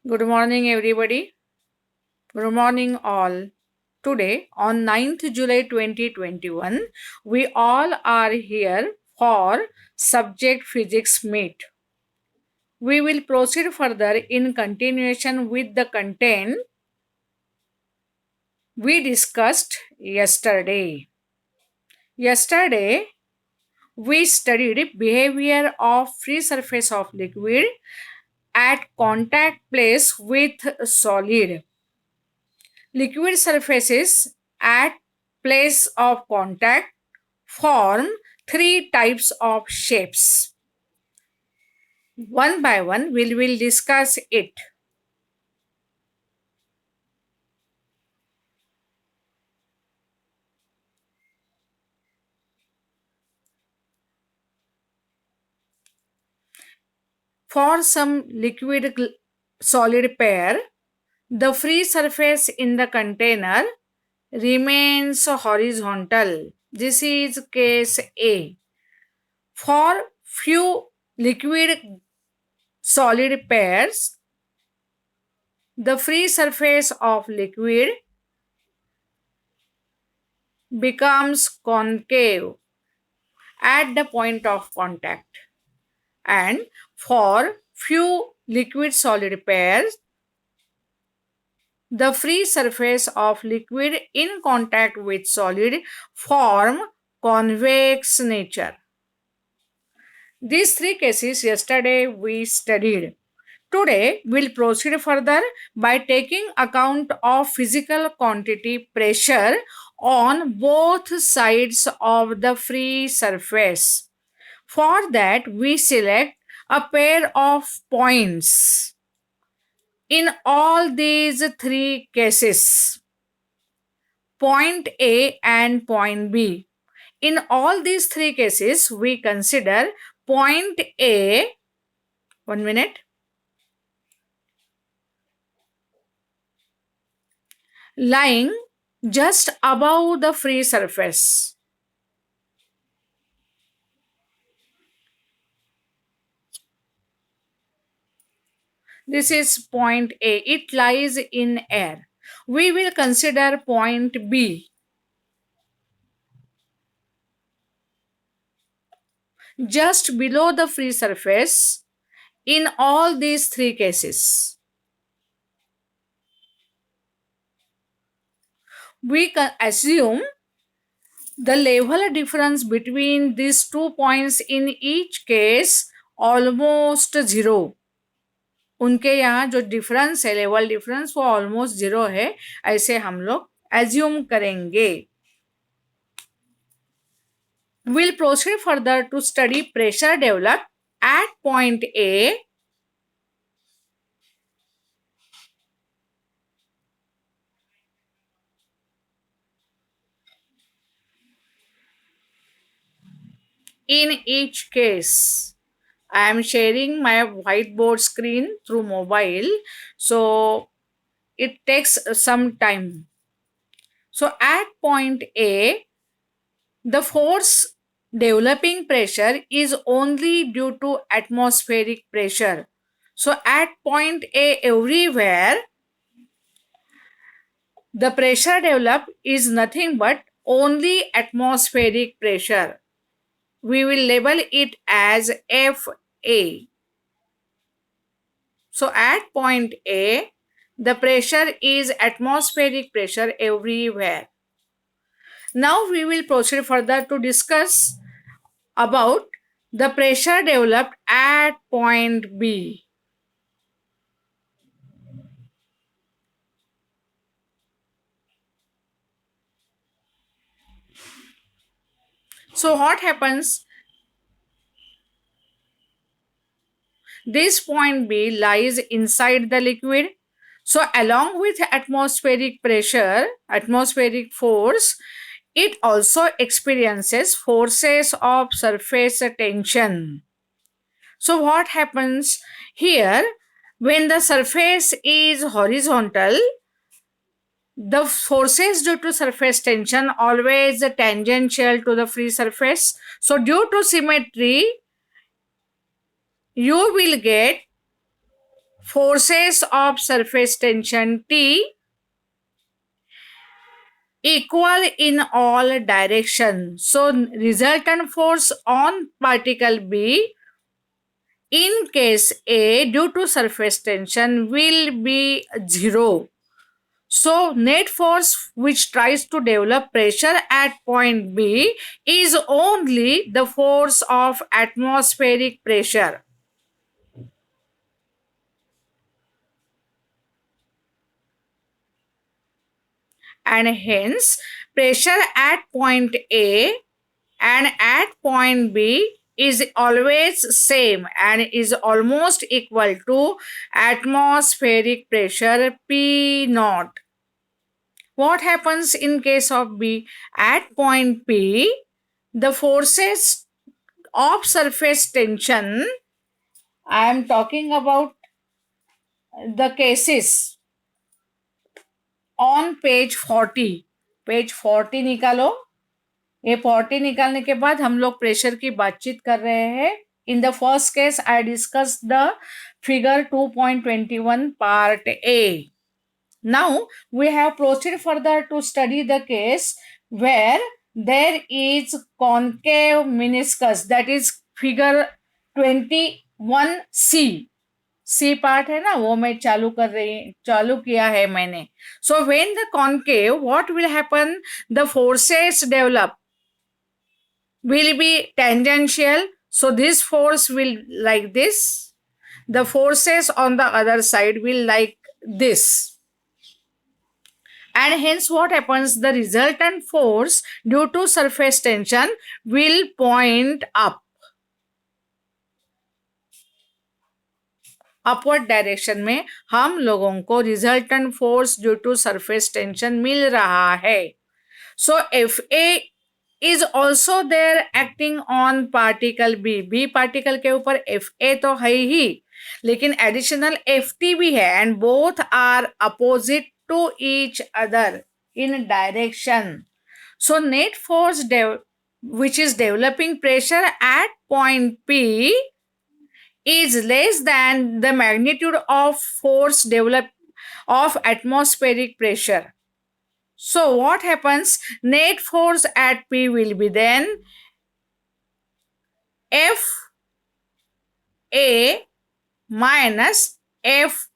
Good morning, everybody. Good morning, all. Today, on 9th July 2021, we all are here for Subject Physics Meet. We will proceed further in continuation with the content we discussed yesterday. Yesterday, we studied behavior of free surface of liquid at contact place with solid. Liquid surfaces at place of contact form three types of shapes. One by one, we will discuss it. For some liquid solid pair, the free surface in the container remains horizontal. This is case A. For few liquid solid pairs, the free surface of liquid becomes concave at the point of contact, and for few liquid solid pairs the free surface of liquid in contact with solid form convex nature. These three cases yesterday we studied. Today we'll proceed further by taking account of physical quantity pressure on both sides of the free surface. For that, we select a pair of points in all these three cases, point A and point B. In all these three cases, we consider point A, 1 minute, lying just above the free surface. This is point A. It lies in air. We will consider point B just below the free surface in all these three cases. We can assume the level difference between these 2 points in each case almost zero. उनके यहाँ जो difference है, level difference, वो almost zero है, ऐसे हम लोग assume करेंगे. We'll proceed further to study pressure developed at point A in each case. I am sharing my whiteboard screen through mobile, so it takes some time. So at point A, the force developing pressure is only due to atmospheric pressure. So at point A, everywhere, the pressure developed is nothing but only atmospheric pressure. We will label it as FA. So at point A, the pressure is atmospheric pressure everywhere. Now we will proceed further to discuss about the pressure developed at point B. So what happens? This point B lies inside the liquid. So along with atmospheric pressure, atmospheric force, it also experiences forces of surface tension. So what happens here? When the surface is horizontal, the forces due to surface tension always tangential to the free surface. So due to symmetry, you will get forces of surface tension T equal in all directions. So resultant force on particle B in case A due to surface tension will be 0. So net force which tries to develop pressure at point B is only the force of atmospheric pressure. And hence pressure at point A and at point B is always same and is almost equal to atmospheric pressure P naught. What happens in case of B? At point P, the forces of surface tension, I am talking about the cases on page 40. Page 40 निकालो. ये 40 निकालने के बाद हम लोग pressure की बातचीत कर रहे हैं. In the first case I discuss the figure 2.21 part A. Now we have proceeded further to study the case where there is concave meniscus, that is figure 21C. C part है ना, वो मैं चालू किया है मैंने. So when the concave what will happen, the forces develop will be tangential. So this force will like this. The forces on the other side will like this. And hence what happens, the resultant force due to surface tension will point up. Upward direction में हम लोगों को resultant force due to surface tension मिल रहा है. So F A is also there acting on particle B. B particle के ऊपर F A तो है ही, लेकिन एडिशनल एफ टी भी है and both are opposite to each other in direction. So net force which is developing pressure at point P is less than the magnitude of force developed of atmospheric pressure. So what happens, net force at P will be then F A minus F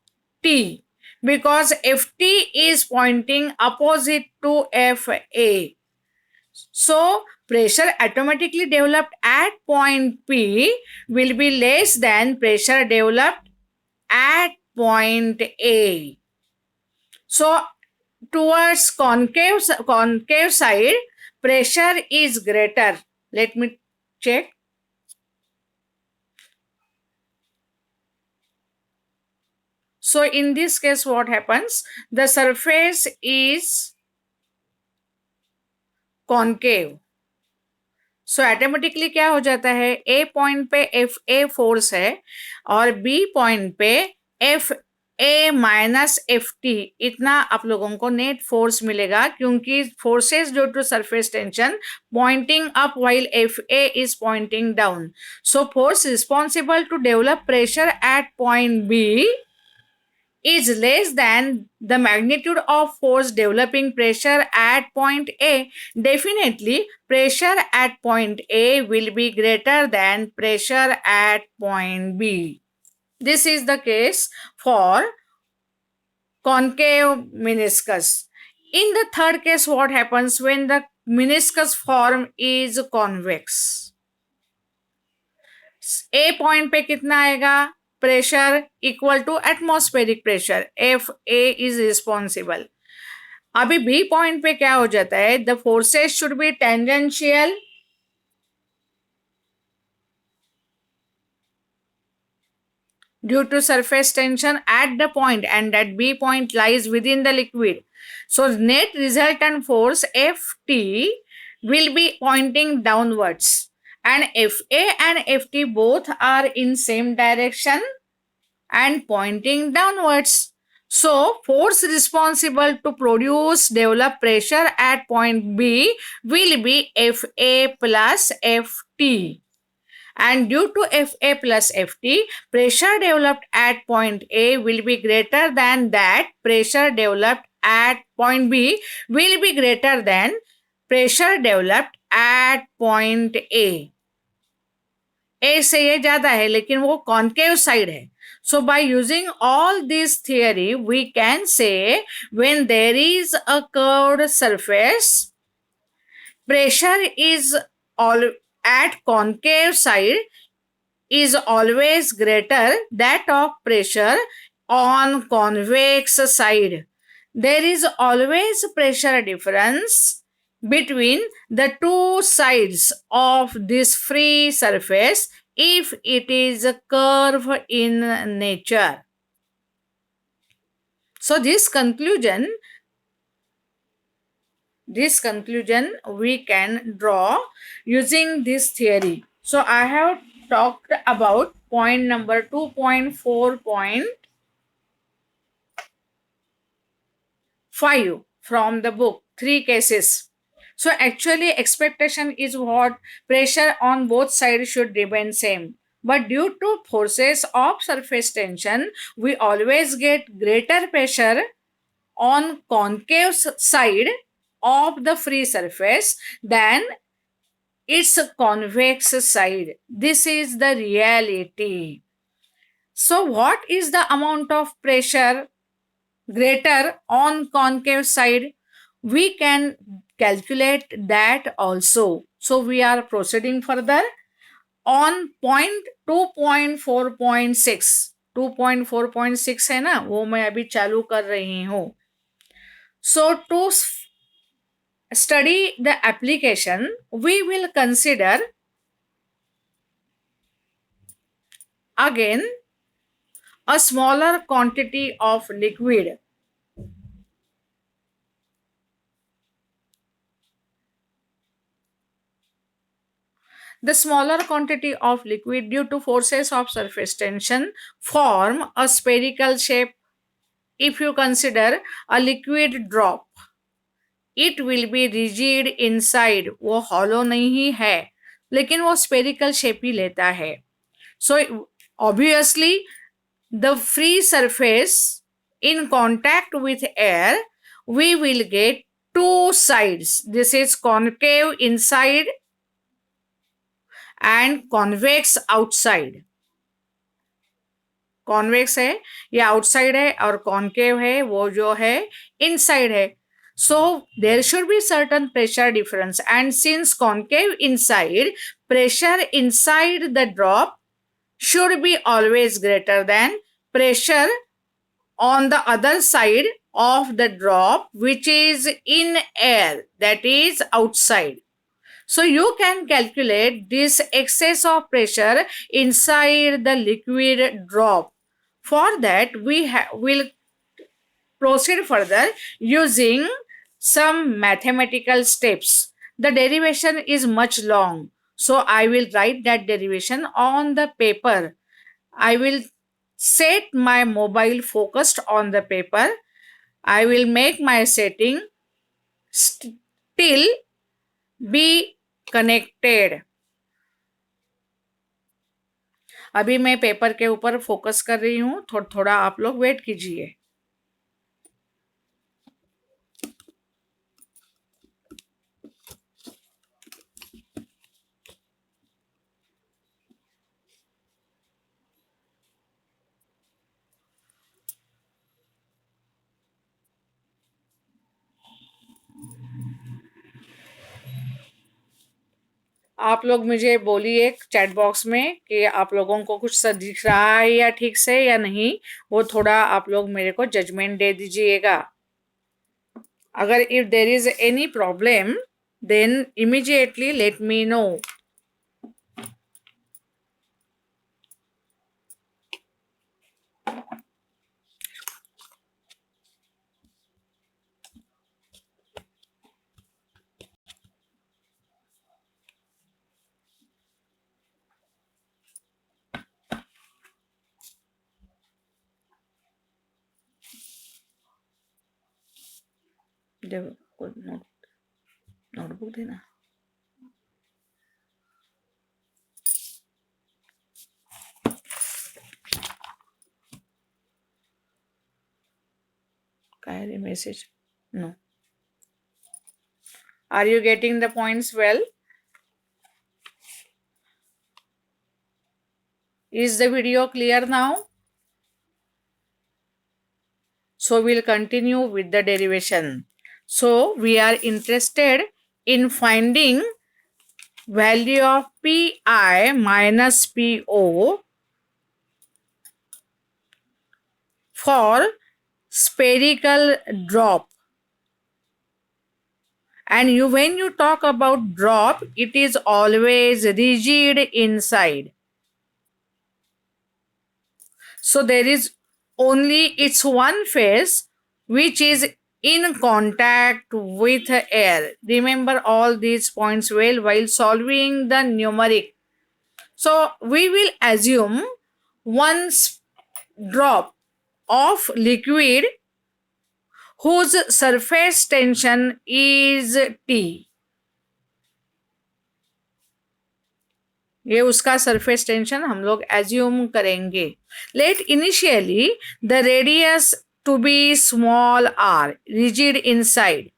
T, because F T is pointing opposite to F A. So pressure automatically developed at point P will be less than pressure developed at point A. So towards concave side, pressure is greater. Let me check. So in this case what happens, the surface is concave. So automatically क्या हो जाता है, A point पे F A force है और B point पे F A minus F T, इतना आप लोगों को नेट फोर्स मिलेगा, क्योंकि forces due to surface tension pointing up while F A is pointing down. So force responsible to develop pressure at point B is less than the magnitude of force developing pressure at point A. Definitely, pressure at point A will be greater than pressure at point B. This is the case for concave meniscus. In the third case, what happens when the meniscus form is convex? A point पे कितना आएगा, pressure equal to atmospheric pressure, F A is responsible. अभी B point पे क्या हो जाता है, the forces should be tangential due to surface tension at the point, and that B point lies within the liquid. So net resultant force Ft will be pointing downwards, and Fa and Ft both are in same direction and pointing downwards. So force responsible to produce develop pressure at point B will be Fa plus Ft. and due to Fa plus Ft, pressure developed at point A will be greater than that pressure developed at point B will be greater than pressure developed at point A. A से ये ज़्यादा है लेकिन वो concave side है. So by using all this theory, we can say when there is a curved surface, pressure is all at concave side is always greater that of pressure on convex side. There is always pressure difference between the two sides of this free surface if it is a curve in nature. So this conclusion we can draw using this theory. So I have talked about point number 2.4.5 from the book, three cases. So actually expectation is what pressure on both sides should remain same. But due to forces of surface tension, we always get greater pressure on concave side of the free surface than its convex side. This is the reality. So what is the amount of pressure greater on concave side? We can calculate that also. So we are proceeding further on point 2.4.6. 2.4.6 है ना, वो मैं अभी चालू कर रही हूँ. So to study the application, we will consider again a smaller quantity of liquid. The smaller quantity of liquid due to forces of surface tension form a spherical shape. If you consider a liquid drop, it will be rigid inside. वो hollow नहीं है लेकिन वो spherical shape ही लेता है. So obviously the free surface in contact with air, we will get two sides. This is concave inside and convex outside. Convex है ये outside है और कॉन्केव है वो जो है इनसाइड है. So there should be certain pressure difference, and since concave inside, pressure inside the drop should be always greater than pressure on the other side of the drop, which is in air, that is outside. So you can calculate this excess of pressure inside the liquid drop. For that, we will proceed further using some mathematical steps. The derivation is much long, so I will write that derivation on the paper. I will set my mobile focused on the paper. I will make my setting still be connected. अभी मैं paper के ऊपर focus कर रही हूँ, थोड़ा आप लोग वेट कीजिए. आप लोग मुझे बोलिए चैट बॉक्स में कि आप लोगों को कुछ दिख रहा है या ठीक से या नहीं. वो थोड़ा आप लोग मेरे को जजमेंट दे दीजिएगा. अगर if there is any problem then immediately let me know. Notebook देना. काय message? No. Are you getting the points well? Is the video clear now? So we'll continue with the derivation. So we are interested in finding value of Pi minus Po for spherical drop. And when you talk about drop, it is always rigid inside. So there is only its one phase which is in contact with air. Remember all these points well while solving the numeric. So we will assume one drop of liquid whose surface tension is T. ये उसका surface tension हम लोग assume करेंगे. Let initially the radius to be small R, rigid inside.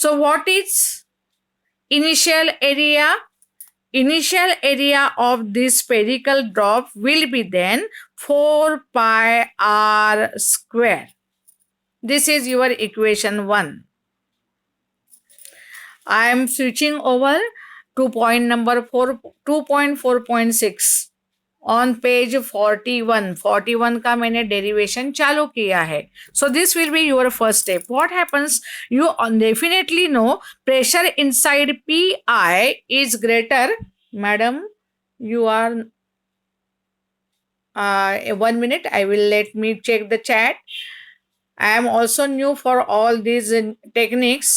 So what is initial area? Initial area of this spherical drop will be then 4 pi r square. This is your equation 1. I am switching over to point number 4, 2.4.6 on page 41. 41 का मैंने derivation चालू किया है. So this will be your first step. What happens? You definitely know pressure inside Pi is greater. Madam, you are 1 minute. I will let me check the chat. I am also new for all these techniques.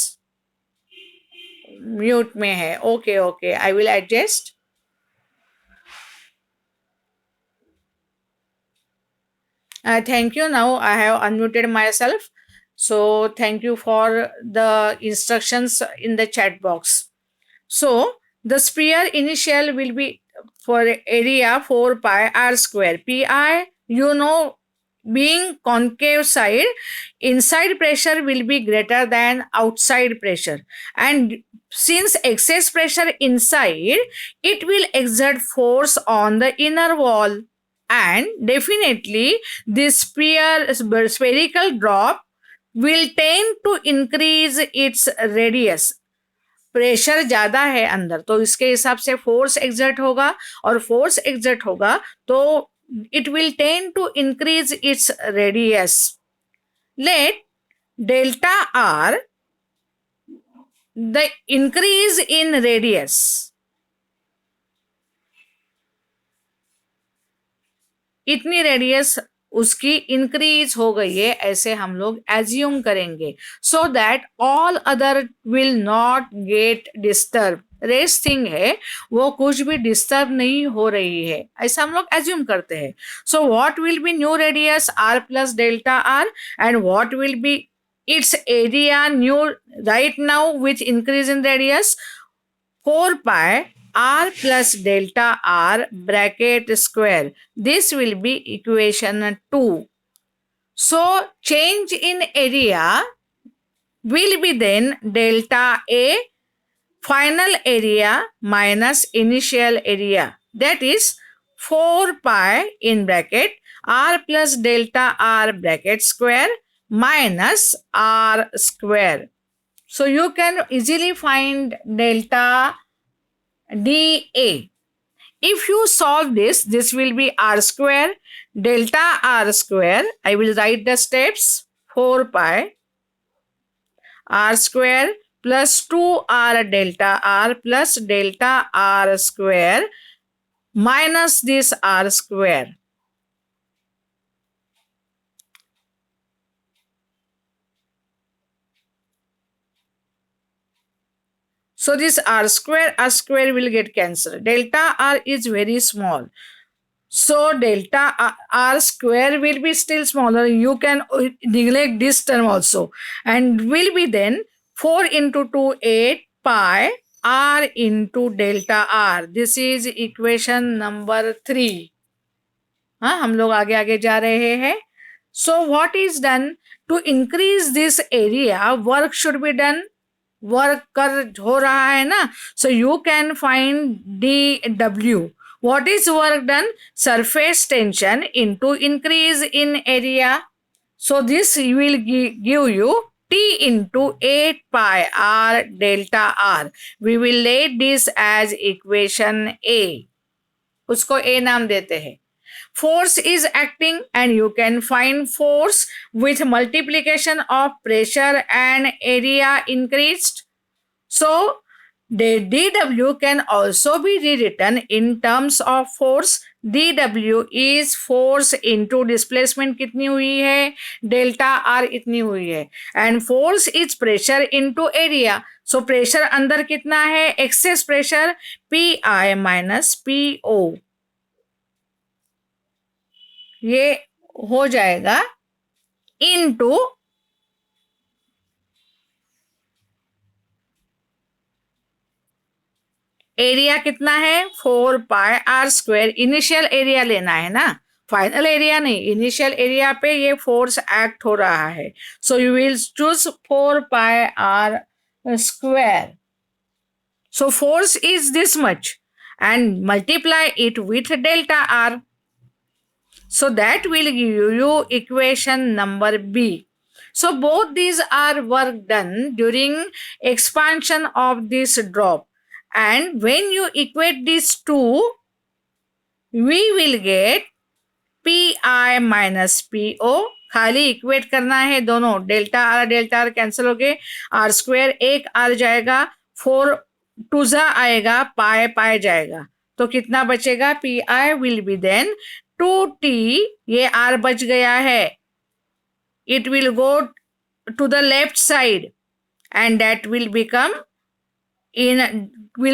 Mute में है. Okay. I will adjust. Thank you. Now I have unmuted myself. So thank you for the instructions in the chat box. So the sphere initial will be for area 4 pi r square. Pi, you know, being concave side, inside pressure will be greater than outside pressure. And since excess pressure inside, it will exert force on the inner wall. And definitely this spherical drop will tend to increase its radius. Pressure ज्यादा है अंदर तो इसके हिसाब से force exert होगा और force exert होगा तो it will tend to increase its radius. Let delta r, the increase in radius, इतनी रेडियस उसकी इंक्रीज हो गई है ऐसे हम लोग एज्यूम करेंगे so that all other will not get disturb. Rest thing है वो कुछ भी डिस्टर्ब नहीं हो रही है ऐसा हम लोग एज्यूम करते हैं. So what will be new radius r plus delta R and what will be it's area new right now with increase in radius 4 pi r plus delta r bracket square. This will be equation 2. So change in area will be then delta A final area minus initial area, that is 4 pi in bracket r plus delta r bracket square minus r square. So you can easily find delta dA. If you solve this, this will be r square, delta r square. I will write the steps. 4 pi r square plus 2r delta r plus delta r square minus this r square. So this r square will get cancelled. Delta r is very small. So delta r square will be still smaller. You can neglect this term also. And will be then 4 into 2, 8 pi r into delta r. This is equation number 3. हाँ हम लोग आगे आगे जा रहे हैं. So what is done to increase this area? Work should be done. Work कर हो रहा है ना, so you can find dw. what is work done? Surface tension into increase in area. So this will give you T into 8 pi r delta r. We will let this as equation A. उसको A नाम देते हैं. Force is acting and you can find force with multiplication of pressure and area increased. So the dw can also be rewritten in terms of force. dw is force into displacement कितनी हुई है, delta r इतनी हुई है, and force is pressure into area. So pressure अंदर कितना है, excess pressure pi minus po. ये हो जाएगा into एरिया कितना है, 4 pi R square. Initial area लेना है ना, फाइनल एरिया नहीं. इनिशियल एरिया पे ये फोर्स एक्ट हो रहा है. So you will choose 4 pi R square. So force is this much and multiply it with delta r. So that will give you equation number B. So both these are work done during expansion of this drop. And when you equate these two, we will get pi minus po. खाली equate करना है दोनों, delta R cancel हो गए, are square एक are जाएगा, 4 टूजा आएगा, पाए पाए जाएगा, तो कितना बचेगा, P I will be then 2t. ये आर बच गया है, it will go to the left side and that will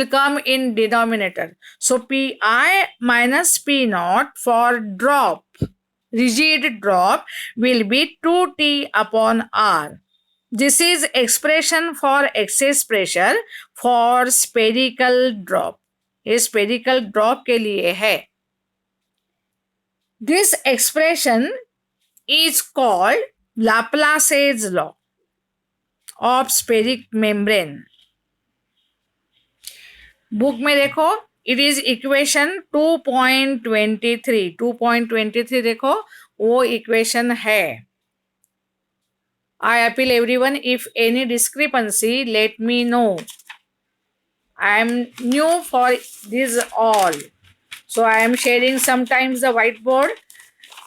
come in denominator. So pi minus p naught for drop, rigid drop, will be 2t upon r. This is expression for excess pressure for spherical drop. ये spherical drop के लिए है. This expression is called Laplace's law of spheric membrane. Book में देखो, it is equation 2.23. 2.23 देखो, वो equation है. I appeal everyone, if any discrepancy, let me know. I am new for this all. So I am sharing sometimes the whiteboard.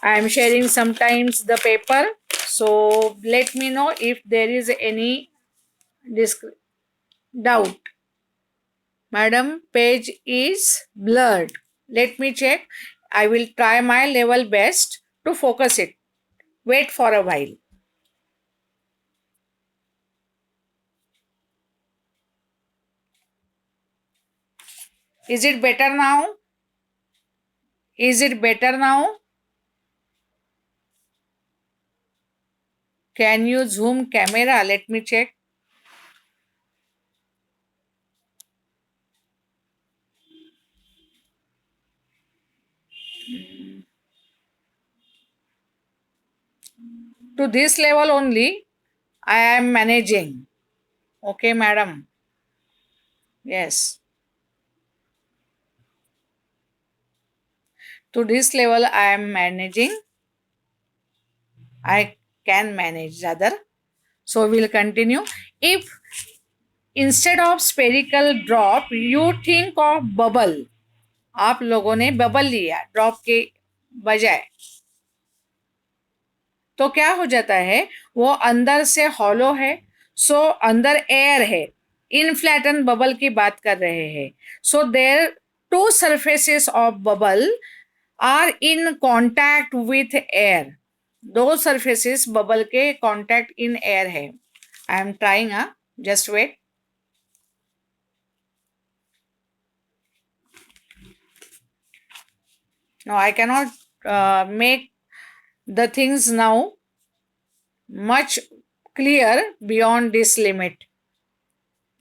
I am sharing sometimes the paper. So let me know if there is any doubt. Madam, page is blurred. Let me check. I will try my level best to focus it. Wait for a while. Is it better now? Is it better now? Can you zoom camera? Let me check. To this level only, I am managing. Okay, madam. Yes. To this level, I am managing. I can manage rather. So we will continue. If instead of spherical drop, you think of bubble. आप लोगों ने bubble लिया drop के बजाय, तो क्या हो जाता है, वो अंदर से हॉलो है, सो अंदर एयर है. इनफ्लैटन बबल की बात कर रहे हैं. So there two surfaces of bubble are in contact with air. दो सरफेसेस बबल के कॉन्टैक्ट इन एयर है. I am trying, just wait. No, I cannot make the things now much clear beyond this limit.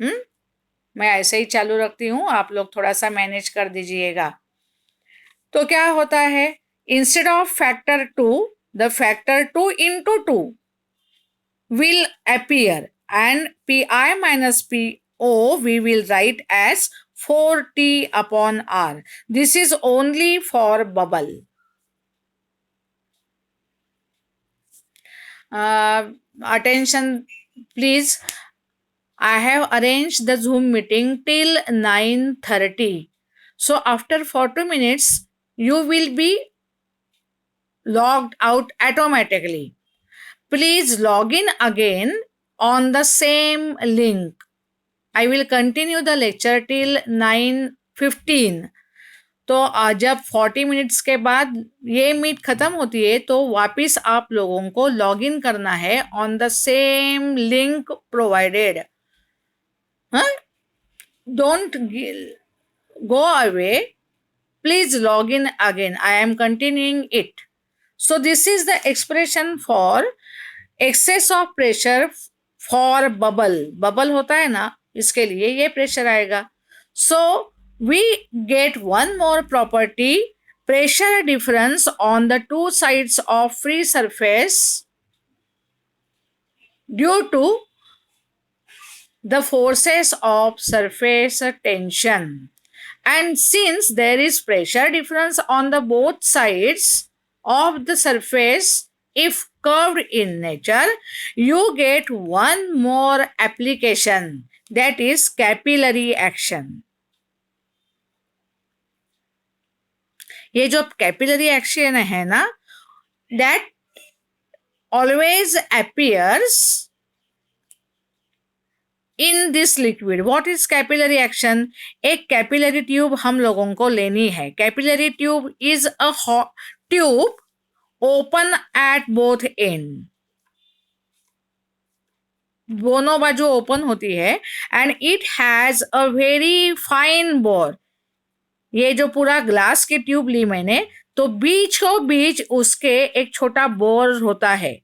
मैं ऐसे ही चालू रखती हूँ, आप लोग थोड़ा सा मैनेज कर दीजिएगा. तो क्या होता है, instead of factor 2 the factor 2 into 2 will appear, and Pi minus Po we will write as 4T upon R. This is only for bubble. Attention please. I have arranged the Zoom meeting till 9:30. So after 40 minutes, you will be logged out automatically. Please log in again on the same link. I will continue the lecture till 9:15. तो जब 40 minutes के बाद ये meet खत्म होती है तो वापस आप लोगों को लॉग इन करना है on the same link provided. Don't go away. Please log in again. I am continuing it. So this is the expression for excess of pressure for bubble. Bubble होता है ना, इसके लिए ये pressure आएगा. So we get one more property, pressure difference on the two sides of free surface due to the forces of surface tension. And since there is pressure difference on the both sides of the surface, if curved in nature, you get one more application, that is capillary action. ये जो capillary action है ना, that always appears in this liquid. What is capillary action? एक capillary tube हम लोगों को लेनी है. Capillary tube is a tube open at both end. दोनों बाजू ओपन होती है and it has a very fine bore. ये जो पूरा ग्लास की ट्यूब ली मैंने, तो बीचों बीच उसके एक छोटा बोर होता है.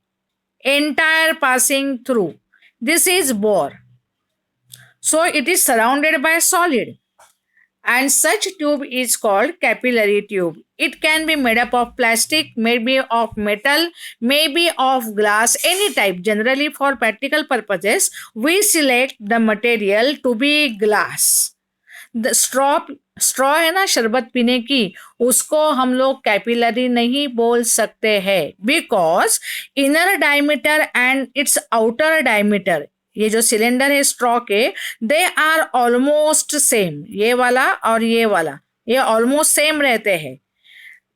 Entire passing through. This is bore. So it is surrounded by solid, and such tube is called capillary tube. It can be made up of plastic, maybe of metal, maybe of glass, any type. Generally for practical purposes, we select the material to be glass. The straw है ना शरबत पीने की, उसको हम लोग capillary नहीं बोल सकते हैं, because inner diameter and it's outer diameter, ये जो सिलेंडर है स्ट्रॉ के, दे आर ऑलमोस्ट सेम. ये वाला और ये वाला ये ऑलमोस्ट सेम रहते हैं.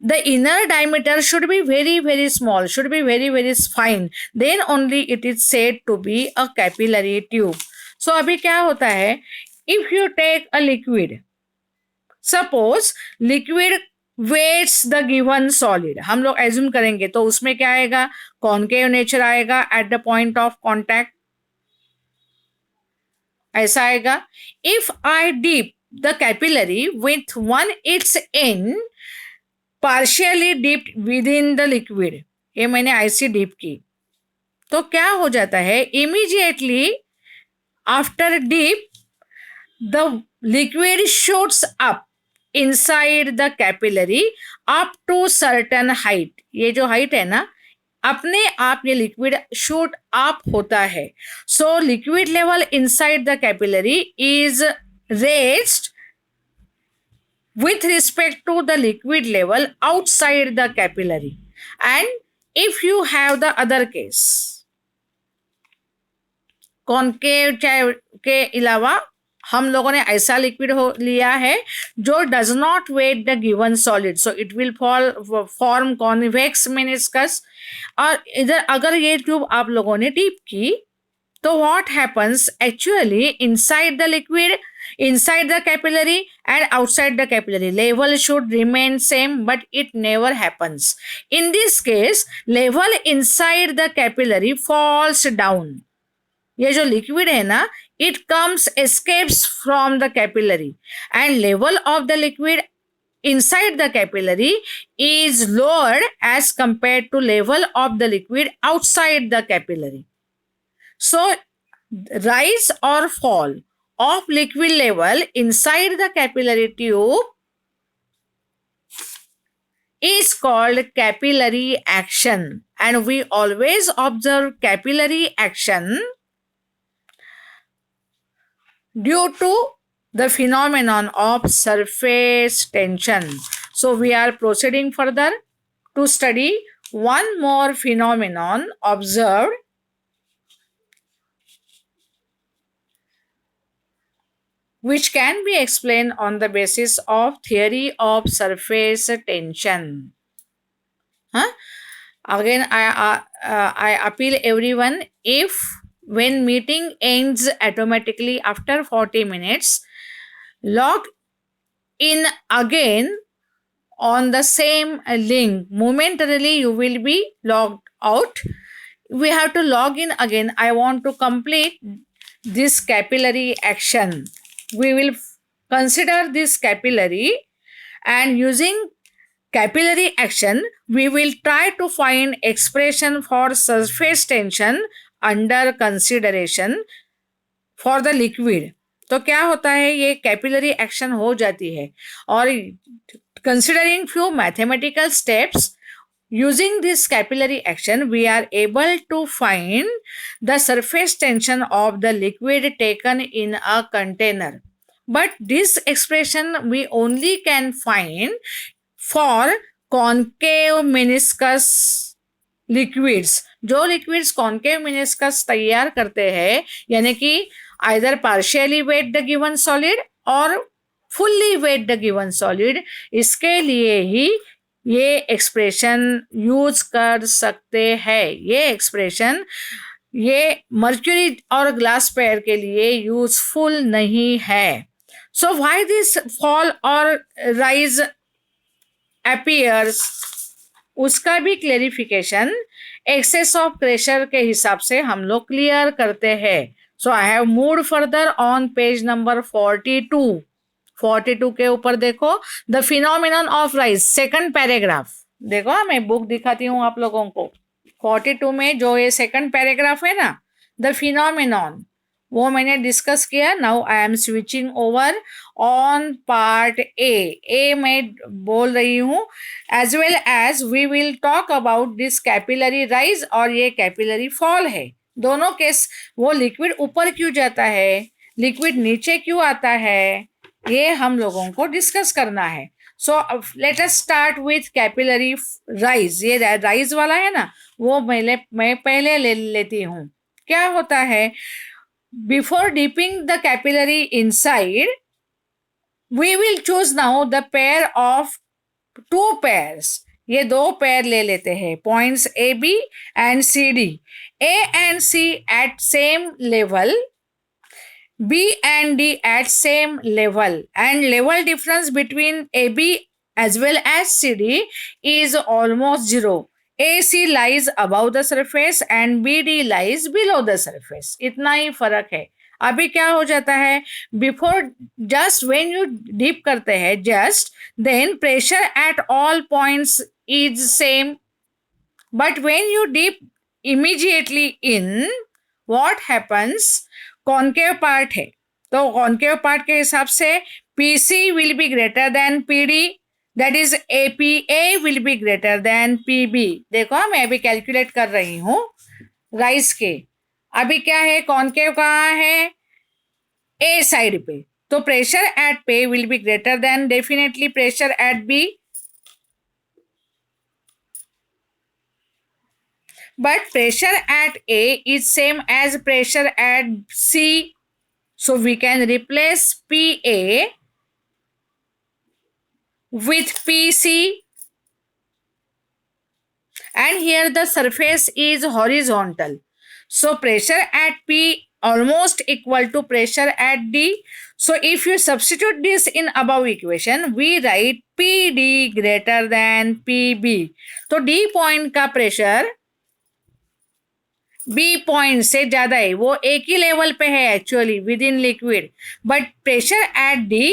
The inner diameter should be very very small, should be very very fine, then only it is said to be a capillary tube. So अभी क्या होता है, if you take a liquid, suppose liquid weights the given solid, हम लोग assume करेंगे तो उसमें क्या आएगा, concave nature आएगा at the point of contact, ऐसा आएगा. If I dip the capillary with one its end partially dipped within the liquid, ये मैंने ऐसी डिप की, तो क्या हो जाता है, immediately after dip the liquid shoots up inside the capillary up to certain height. ये जो height है ना, अपने आप ये लिक्विड शूट अप होता है. So liquid level inside the capillary is raised with respect to the liquid level outside the capillary. And if you have the other case, concave के अलावा हम लोगों ने ऐसा लिक्विड लिया है जो does not wet the given solid, so it will form convex meniscus. और इधर अगर ये ट्यूब आप लोगों ने डीप की, तो what happens actually inside the liquid, inside the capillary and outside the capillary level should remain same, but it never happens. In this case, level inside the capillary falls down. ये जो liquid है ना, it escapes from the capillary, and level of the liquid inside the capillary is lowered as compared to level of the liquid outside the capillary. So rise or fall of liquid level inside the capillary tube is called capillary action, and we always observe capillary action due to the phenomenon of surface tension. So we are proceeding further to study one more phenomenon observed, which can be explained on the basis of theory of surface tension. Huh? Again, I appeal everyone, if when meeting ends automatically after 40 minutes, log in again on the same link. Momentarily you will be logged out. We have to log in again. I want to complete this capillary action. We will consider this capillary, and using capillary action we will try to find expression for surface tension under consideration for the liquid. तो क्या होता है, ये capillary action हो जाती है, और considering few mathematical steps, using this capillary action we are able to find the surface tension of the liquid taken in a container. But this expression we only can find for concave meniscus liquids. जो liquids concave meniscus तैयार करते हैं, यानी कि either partially wet the given solid और fully wet the given solid, इसके लिए ही ये एक्सप्रेशन यूज कर सकते हैं. ये एक्सप्रेशन ये मर्क्यूरी और ग्लास पेयर के लिए यूजफुल नहीं है. सो व्हाई दिस फॉल और राइज अपीयर्स, उसका भी क्लेरिफिकेशन एक्सेस ऑफ प्रेशर के हिसाब से हम लोग क्लियर करते हैं. So I have moved further on page number 42. 42 के ऊपर देखो, the phenomenon of rise, second paragraph. देखो मैं बुक दिखाती हूँ आप लोगों को. 42 में जो ये सेकंड पैराग्राफ है ना, द फिनोमिनन, वो मैंने डिस्कस किया. Now I am switching over on part A मैं बोल रही हूँ. As well as we will talk about this capillary rise और ये कैपिलरी फॉल है. दोनों केस, वो लिक्विड ऊपर क्यों जाता है, लिक्विड नीचे क्यों आता है, ये हम लोगों को डिस्कस करना है. So let us start with capillary rise. ये राइज वाला है ना, वो मैं पहले ले लेती हूँ. क्या होता है, before dipping the capillary inside we will choose now the pair of two pairs. ये दो पेयर ले लेते हैं, points A B and C D. A and C at same level, B and D at same level, and level difference between AB as well as CD is almost zero. AC lies above the surface and BD lies below the surface. इतना ही फर्क है. अभी क्या हो जाता है, before just when you dip करते हैं, just then pressure at all points is same. But when you dip immediately in, what happens, concave part है, तो कॉन्केव पार्ट के हिसाब से PC will be greater than PD, that is PA will be greater than PB. देखो मैं अभी calculate कर रही हूँ राइस के. अभी क्या है, कॉन्केव कहाँ है, ए साइड पे, तो प्रेशर एट पे will be greater than definitely pressure at B. But pressure at A is same as pressure at C. So we can replace PA with PC. And here the surface is horizontal. So pressure at P almost equal to pressure at D. So if you substitute this in above equation, we write PD greater than PB. तो D point का pressure B point से ज्यादा है, वो एक ही level पे है actually within liquid, but pressure at D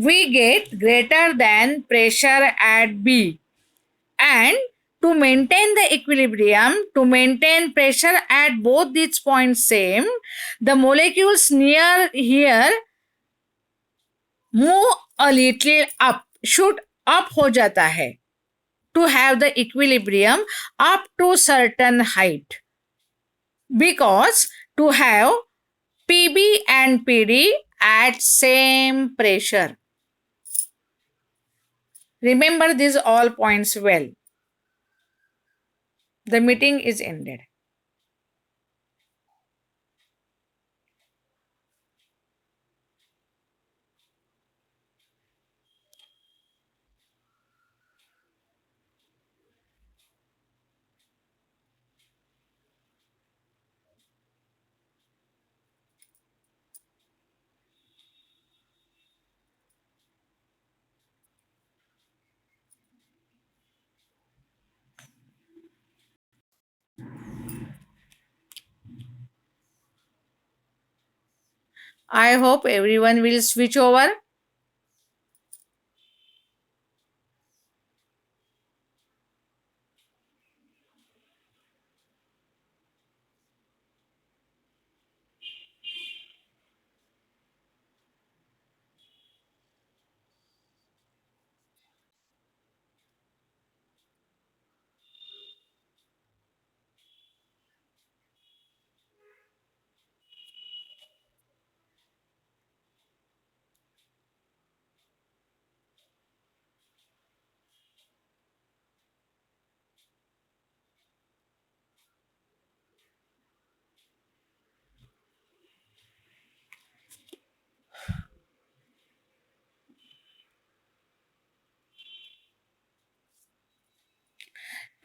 we get greater than pressure at B. And to maintain the equilibrium, to maintain pressure at both this point same, the molecules near here move a little up, shoot up हो जाता है. to have the equilibrium up to certain height, because to have PB and PD at same pressure. Remember these all points well. The meeting is ended. I hope everyone will switch over.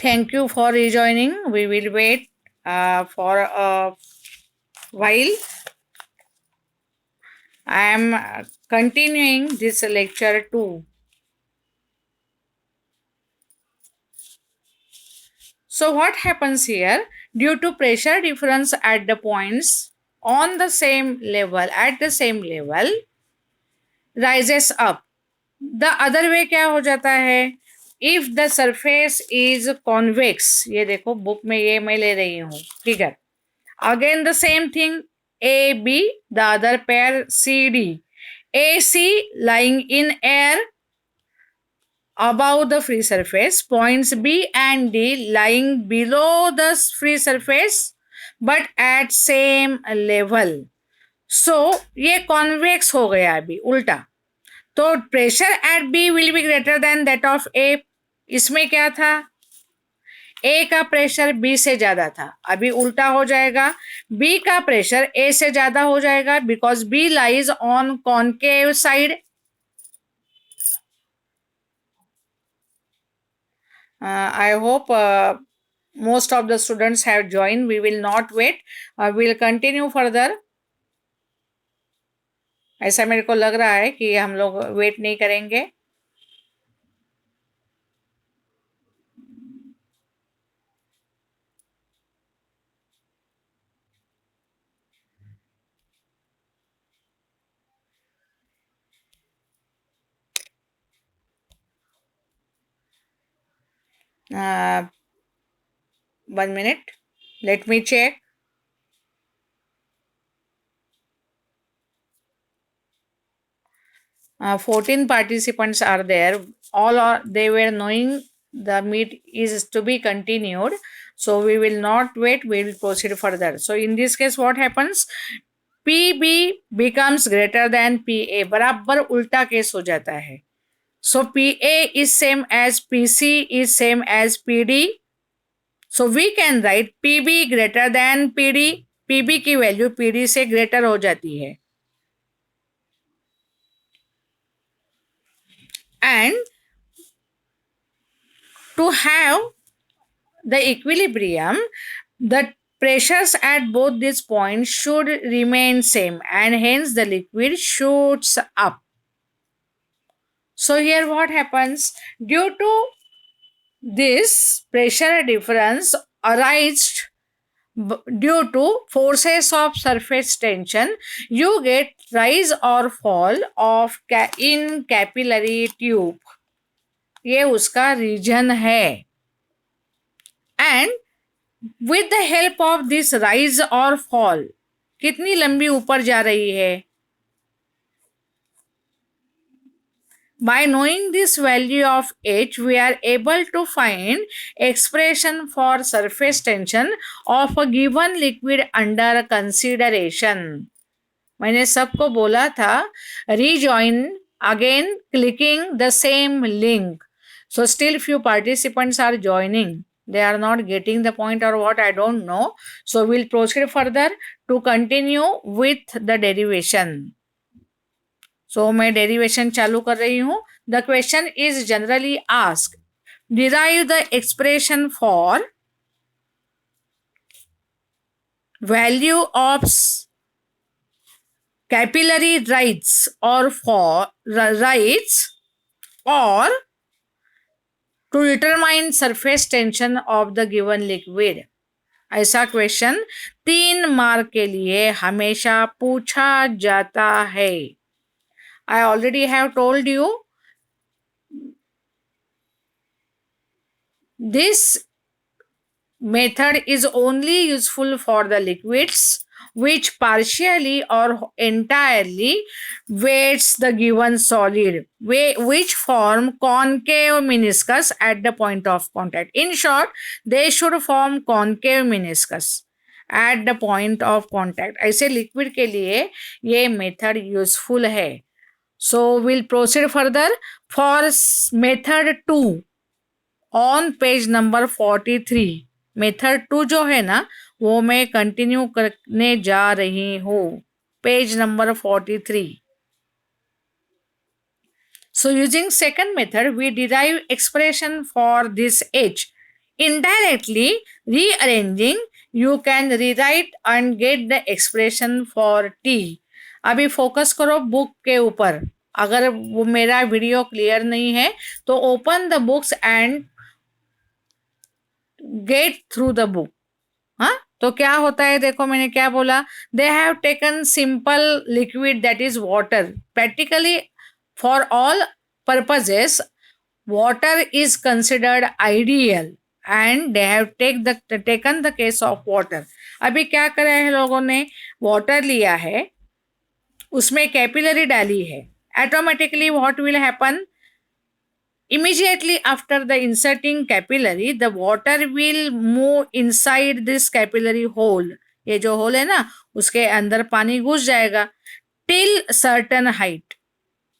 Thank you for rejoining. We will wait for a while. I am continuing this lecture too. So, what happens here? Due to pressure difference at the points on the same level, at the same level, rises up. The other way क्या हो जाता है? If the surface is convex, ये देखो book में ये मैं ले रही हूँ figure. Again the same thing, AB, the other pair CD. AC lying in air above the free surface, points B and D lying below the free surface but at same level. So ये convex हो गया अभी उल्टा. तो pressure at B will be greater than that of A. इसमें क्या था? ए का प्रेशर बी से ज्यादा था, अभी उल्टा हो जाएगा. बी का प्रेशर ए से ज्यादा हो जाएगा because B lies on concave side. I hope most of the students have joined. We will not wait. We'll continue further. ऐसा मेरे को लग रहा है कि हम लोग वेट नहीं करेंगे. 1 minute. Let me check. 14 participants are there. All are they were knowing the meet is to be continued. So we will not wait. We will proceed further. So in this case, what happens? PB becomes greater than PA. बराबर उल्टा case हो जाता है. So PA is same as PC is same as PD. So we can write PB greater than PD. PB की value PD से greater हो जाती है. And to have the equilibrium, the pressures at both these points should remain same and hence the liquid shoots up. So here what happens? Due to this pressure difference arises due to forces of surface tension, you get rise or fall of in capillary tube. ये उसका reason है. And with the help of this rise और fall, कितनी लंबी ऊपर जा रही है? By knowing this value of H, we are able to find expression for surface tension of a given liquid under consideration. मैंने सबको बोला था rejoin again clicking the same link. So still few participants are joining. They are not getting the point or what, I don't know. So we'll proceed further to continue with the derivation. So मैं derivation चालू कर रही हूँ. The question is generally asked. Derive the expression for value of capillary rights or for rights or to determine surface tension of the given liquid. ऐसा question 3 mark के लिए हमेशा पूछा जाता है. I already have told you this method is only useful for the liquids which partially or entirely weights the given solid, which form concave meniscus at the point of contact. In short, they should form concave meniscus at the point of contact. ऐसे liquid के लिए ये method useful है. So we'll proceed further for method 2 on page number 43. Method 2 जो है ना वो मैं कंटिन्यू करने जा रही हूँ. Page number 43. So using second method we derive expression for this H. Indirectly rearranging you can rewrite and get the expression for T. अभी फोकस करो बुक के ऊपर. अगर वो मेरा वीडियो क्लियर नहीं है तो open the books and get through the book. हाँ, तो क्या होता है देखो मैंने क्या बोला. They have taken simple liquid that is water. Practically for all purposes water is considered ideal and they have taken the case of water. अभी क्या करा है लोगों ने, वाटर लिया है, उसमें कैपिलरी डाली है. Automatically what will happen, immediately after the inserting capillary the water will move inside this capillary hole. ये जो होल है ना उसके अंदर पानी घुस जाएगा till certain height.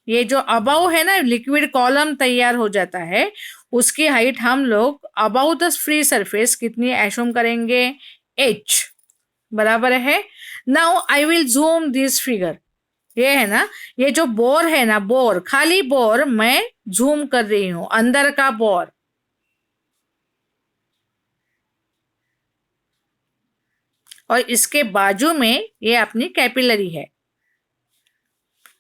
ये जो अबाउ है ना लिक्विड कॉलम तैयार हो जाता है उसकी हाइट हम लोग अबाउ द फ्री सरफेस कितनी एश्यूम करेंगे, h बराबर है. Now I will zoom this figure. ये है ना, ये जो बोर है ना, बोर खाली बोर मैं जूम कर रही हूं, अंदर का बोर. और इसके बाजू में ये अपनी कैपिलरी है.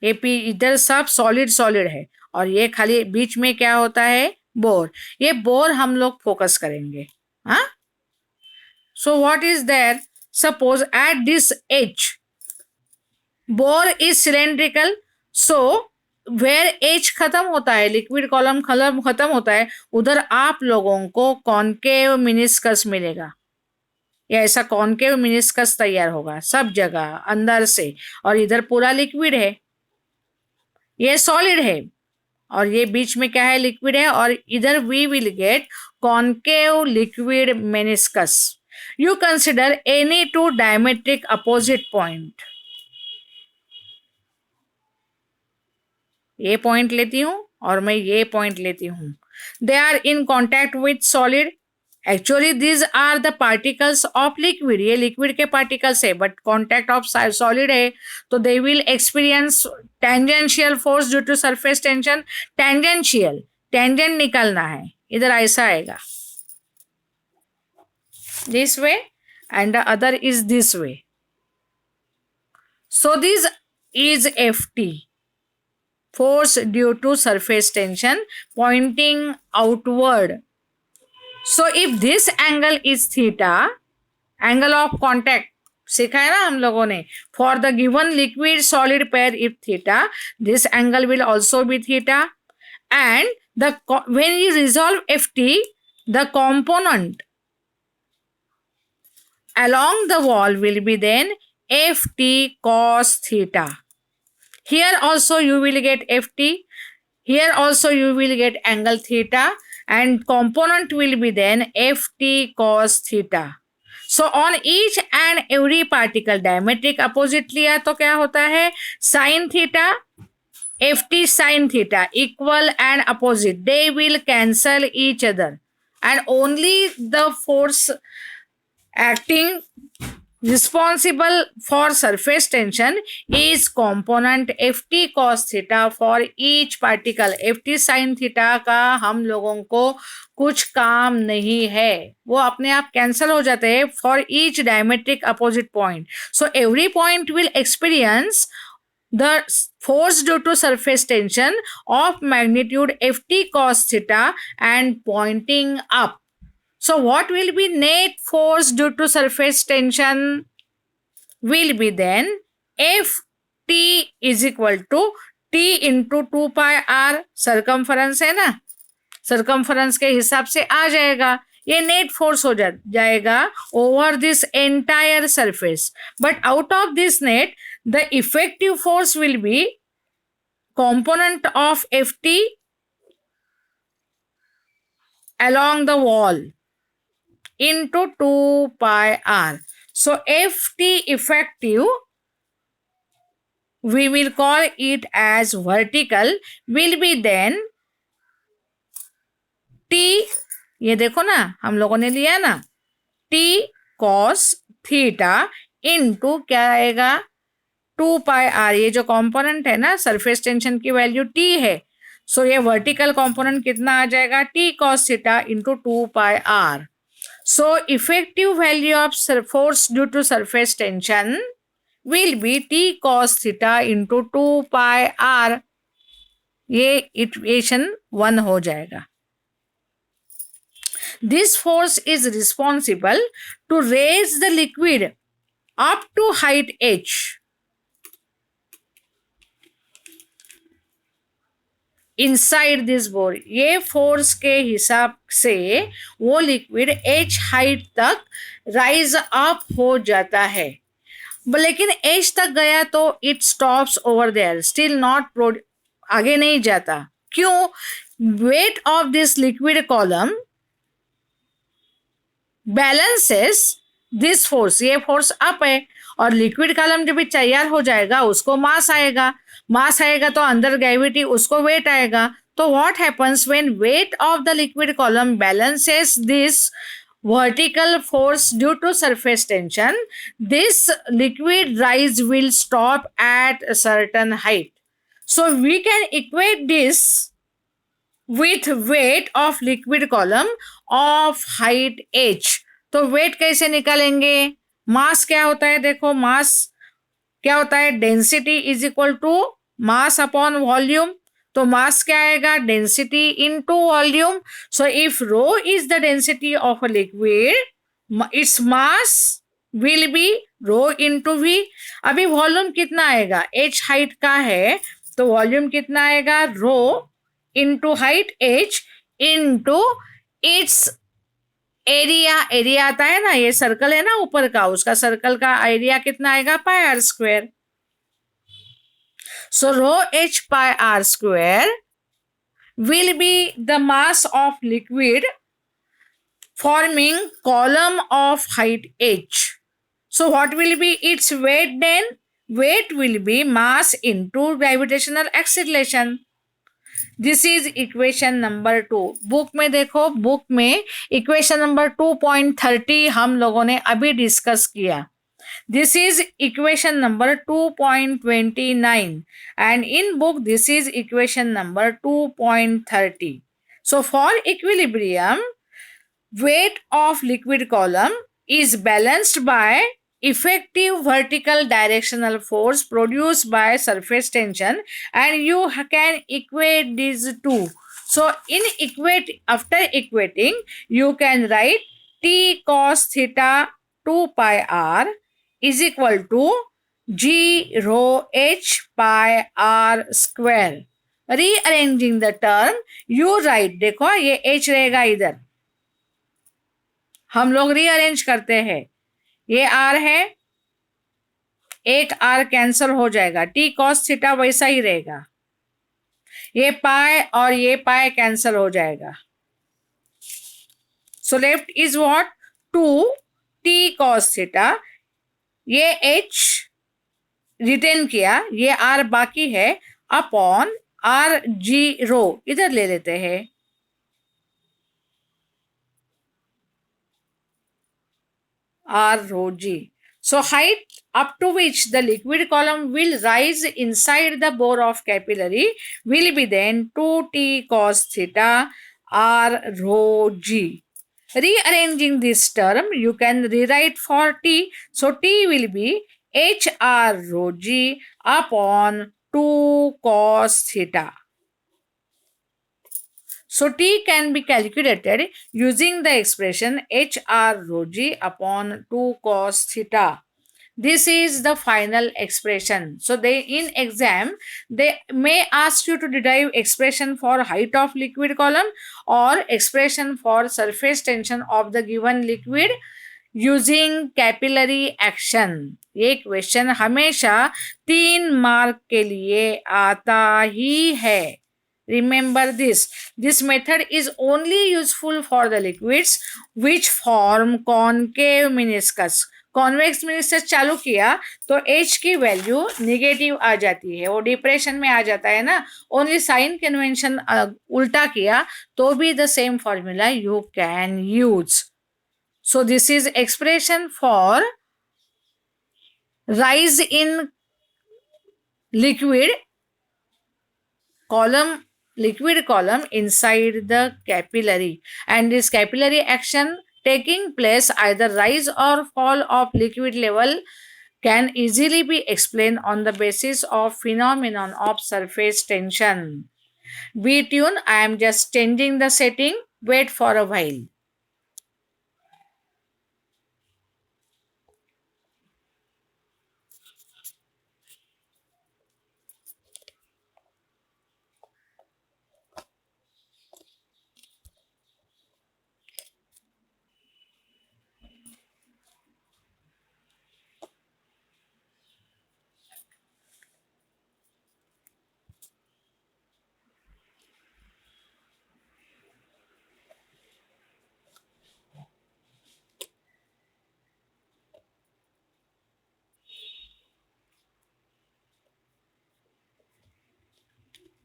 ये इधर सब सॉलिड सॉलिड है और ये खाली बीच में क्या होता है, बोर. ये बोर हम लोग फोकस करेंगे. हाँ, so what is there, suppose at this H bore is cylindrical. So where H खत्म होता है, लिक्विड कॉलम खत्म होता है, उधर आप लोगों को कॉन्केव मिनिस्कस मिलेगा. या ऐसा कॉन्केव मिनिस्कस तैयार होगा सब जगह अंदर से. और इधर पूरा लिक्विड है, ये सॉलिड है और ये बीच में क्या है, लिक्विड है. और इधर we will get concave liquid meniscus. You consider any two diametric opposite point. ये पॉइंट लेती हूं और मैं ये पॉइंट लेती हूं. They are in contact with solid. Actually these are the particles of liquid. ये लिक्विड के पार्टिकल्स है बट कॉन्टैक्ट ऑफ सॉलिड है तो they will experience tangential force due to surface tension. Tangential, tangent निकलना है, इधर ऐसा आएगा this way and the other is this way. So this is ft, force due to surface tension pointing outward. So if this angle is theta, angle of contact सीखा है ना हम लोगों ने, for the given liquid solid pair if theta, this angle will also be theta. And when you resolve ft, the component along the wall will be then ft cos theta. Here also you will get ft. Here also you will get angle theta and component will be then ft cos theta. So on each and every particle diametric opposite लिया तो क्या होता है sin theta ft sin theta equal and opposite, they will cancel each other and only the force acting responsible for surface tension is component ft cos theta for each particle. ft sin theta का हम लोगों को कुछ काम नहीं है, वो अपने आप कैंसल हो जाते हैं for each diametric opposite point. So every point will experience the force due to surface tension of magnitude ft cos theta and pointing up. So what will be net force due to surface tension? Will be then ft is equal to t into 2 pi r. circumference है ना, circumference के हिसाब से आ जाएगा, ये net force हो जाएगा over this entire surface. But out of this net the effective force will be component of ft along the wall into 2 pi r. So ft effective, we will call it as vertical, will be then t, ये देखो ना हम लोगों ने लिया ना t cos theta into क्या आएगा 2 पाई आर. ये जो कंपोनेंट है ना सरफेस टेंशन की वैल्यू t है, सो ये वर्टिकल कंपोनेंट कितना आ जाएगा t cos theta into 2 pi R. So effective value of force due to surface tension will be t cos theta into 2 pi R. ये इक्वेशन 1 हो जाएगा. This force is responsible to raise the liquid up to height h. Inside this bore, ये force के हिसाब से वो liquid h height तक rise up हो जाता है. लेकिन h तक गया तो it stops over there, still not आगे नहीं जाता. क्यों? Weight of this liquid column balances this force. ये फोर्स अप है और लिक्विड कॉलम जब भी तैयार हो जाएगा उसको मास आएगा, मास आएगा तो अंदर ग्रेविटी, उसको वेट आएगा. तो what happens when weight of the liquid column balances this vertical force due to surface tension, this liquid rise will stop at a certain height. So we can equate this with weight of liquid column of height h. तो wait कैसे निकालेंगे? मास क्या होता है? देखो मास क्या होता है? Density is equal to mass upon volume. तो मास क्या आएगा? Density into volume. So if rho is the density of a liquid, its mass will be rho into V. अभी वॉल्यूम कितना आएगा? h हाइट का है तो वॉल्यूम कितना आएगा? Rho into height h into its area. Area आता है ना, ये सर्कल है ना ऊपर का, उसका सर्कल का एरिया कितना आएगा? Pi R square. So rho h pi r square will be the mass of liquid forming column of height h. So what will be its weight then? Weight will be mass into gravitational acceleration. This is equation number 2. Book में देखो, book में equation number 2.30 हम लोगों ने अभी discuss किया. This is equation number 2.29 and in book this is equation number 2.30. So for equilibrium, weight of liquid column is balanced by effective vertical directional force produced by surface tension, and you can equate these two. So after equating you can write t cos theta 2 pi r is equal to g rho h pi r square. Rearranging the term you write, देखो ये h रहेगा इधर, हम लोग rearrange करते हैं. ये r है, एक r कैंसल हो जाएगा, t cos थीटा वैसा ही रहेगा. ये पाई और ये पाई कैंसल हो जाएगा. So left is what, 2t cos theta. ये h रिटेन किया, ये r बाकी है, अपॉन r g रो इधर ले लेते हैं. r rho g. So height up to which the liquid column will rise inside the bore of capillary will be then 2t cos theta r rho g. Rearranging this term, you can rewrite for t. So t will be h r rho g upon 2 cos theta. So t can be calculated using the expression h r rho g upon 2 cos theta. This is the final expression. So they in exam they may ask you to derive expression for height of liquid column or expression for surface tension of the given liquid using capillary action. ये question हमेशा 3 mark के लिए आता ही है. Remember this. This method is only useful for the liquids which form concave meniscus. Convex meniscus चालू किया तो H की वैल्यू निगेटिव आ जाती है, वो डिप्रेशन में आ जाता है ना. ओनली साइन कन्वेंशन उल्टा किया तो भी the same formula you can use. So this is expression for rise in liquid column inside the capillary, and this capillary action taking place, either rise or fall of liquid level, can easily be explained on the basis of phenomenon of surface tension. Be tuned, I am just changing the setting. Wait for a while.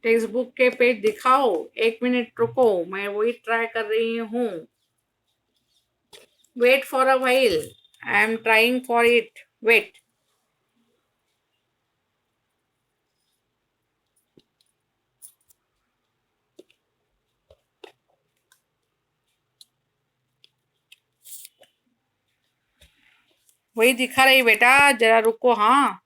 Text book के page दिखाओ, 1 minute रुको, मैं वही try कर रही हूँ. Wait for a while, I am trying for it. Wait. वही दिखा रही बेटा, जरा रुको. हाँ,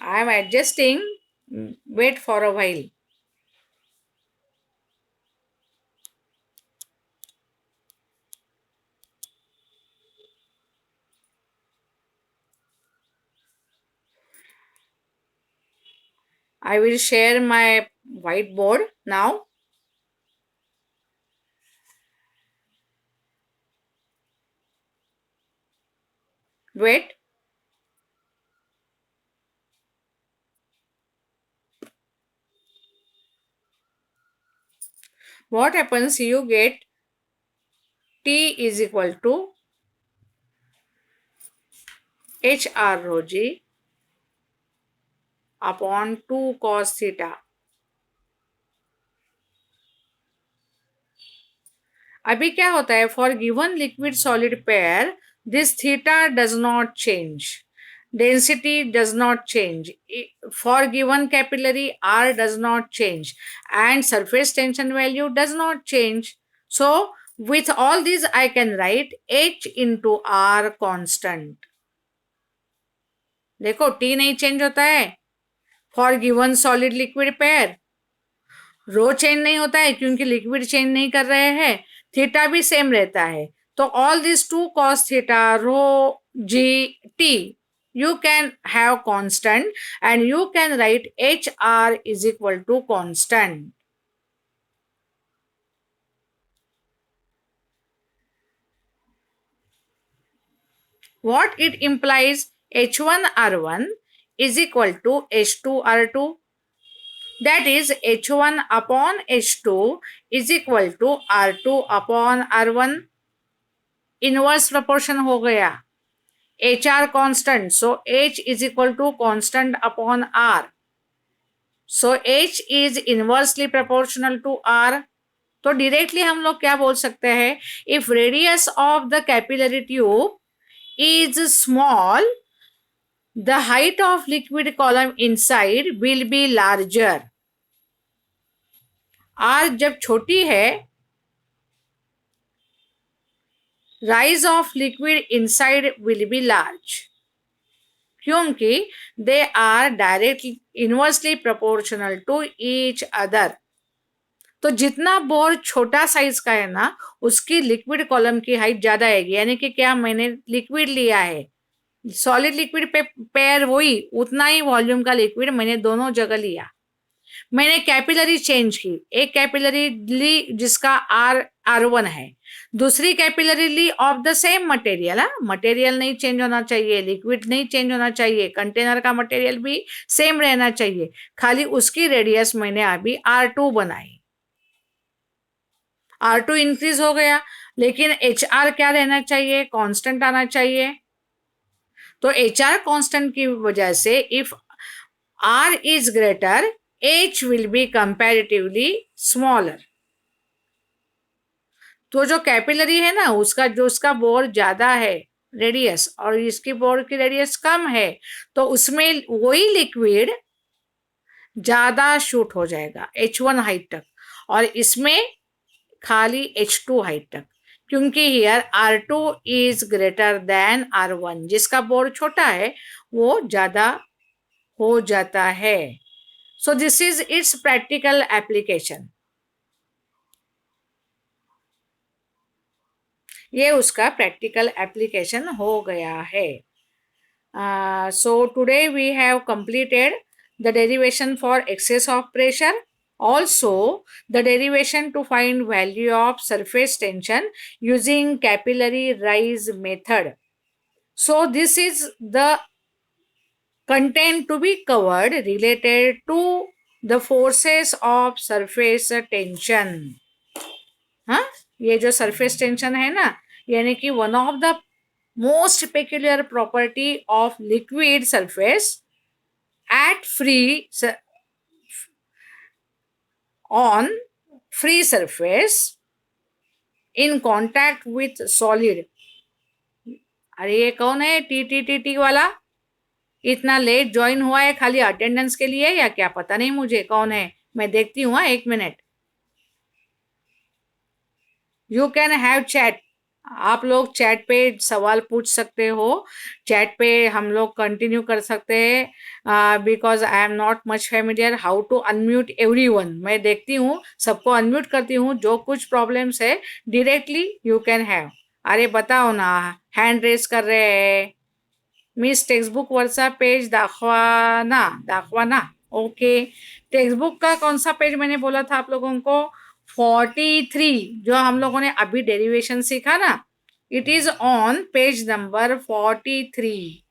I am adjusting. Wait for a while. I will share my whiteboard now. Wait. What happens? You get T is equal to H r rho g upon 2 cos theta. अभी क्या होता है, for given liquid solid pair this theta does not change, density does not change. For given capillary, R does not change and surface tension value does not change. So with all these I can write H into R constant. देखो T नहीं change होता है for given solid liquid pair, rho change नहीं होता है क्योंकि liquid change नहीं कर रहे हैं, थीटा भी सेम रहता है. तो all this 2 cos theta rho G T you can have constant and you can write HR is equal to constant. What it implies, H1R1 is equal to H2R2. That is H1 upon H2 is equal to R2 upon R1. Inverse proportion हो गया. HR constant, so H is equal to constant upon R. So H is inversely proportional to R. तो directly हम लोग क्या बोल सकते हैं, if radius of the capillary tube is small, the height of liquid column inside will be larger. R जब छोटी है, rise of liquid inside will be large, क्योंकि they are directly inversely proportional to each other. तो जितना bore छोटा size का है ना, उसकी लिक्विड कॉलम की हाइट ज्यादा आएगी. यानी कि क्या, मैंने लिक्विड लिया है, सॉलिड लिक्विड पे पेयर वही उतना ही वॉल्यूम का लिक्विड मैंने दोनों जगह लिया. मैंने कैपिलरी चेंज की, एक कैपिलरी ली जिसका R1 है, दूसरी कैपिलरी ली of the same material. Material नहीं चेंज होना चाहिए, लिक्विड नहीं चेंज होना चाहिए, कंटेनर का मटेरियल भी सेम रहना चाहिए, खाली उसकी रेडियस मैंने अभी R2 बनाई. R2 इंक्रीज हो गया, लेकिन HR क्या रहना चाहिए, कांस्टेंट आना चाहिए. तो HR कांस्टेंट की वजह से if R is greater, H will be comparatively smaller. तो जो कैपिलरी है ना, उसका जो उसका बोर ज्यादा है रेडियस, और इसकी बोर की रेडियस कम है, तो उसमें वही लिक्विड ज्यादा शूट हो जाएगा H1 हाइट तक, और इसमें खाली H2 हाइट तक, क्योंकि here R2 is greater than R1. जिसका बोर छोटा है वो ज्यादा हो जाता है. So this is its practical application. ये उसका प्रैक्टिकल एप्लीकेशन हो गया है. So today we have completed the derivation for excess of pressure, also the derivation to find value of surface tension using capillary rise method. So this is the content to be covered related to the forces of surface tension. हाँ, ये जो surface tension है ना, यानी कि one of the most peculiar property of liquid surface at on free surface in contact with solid. अरे ये कौन है टी वाला, इतना लेट ज्वाइन हुआ है, खाली अटेंडेंस के लिए या क्या, पता नहीं मुझे कौन है. मैं देखती हूँ, 1 minute. You can have chat. आप लोग चैट पे सवाल पूछ सकते हो, चैट पे हम लोग कंटिन्यू कर सकते हैं, because I am not much familiar how to unmute everyone. मैं देखती हूँ, सबको अनम्यूट करती हूँ. जो कुछ प्रॉब्लम्स है डायरेक्टली यू कैन हैव. अरे बताओ ना, हैंड रेस कर रहे हैं. मिस टेक्स्टबुक वरचा पेज दाखवा ना. ओके, टेक्स्टबुक का कौन सा पेज मैंने बोला था आप लोगों को, 43, जो हम लोगों ने अभी डेरिवेशन सीखा ना, it is on page number 43.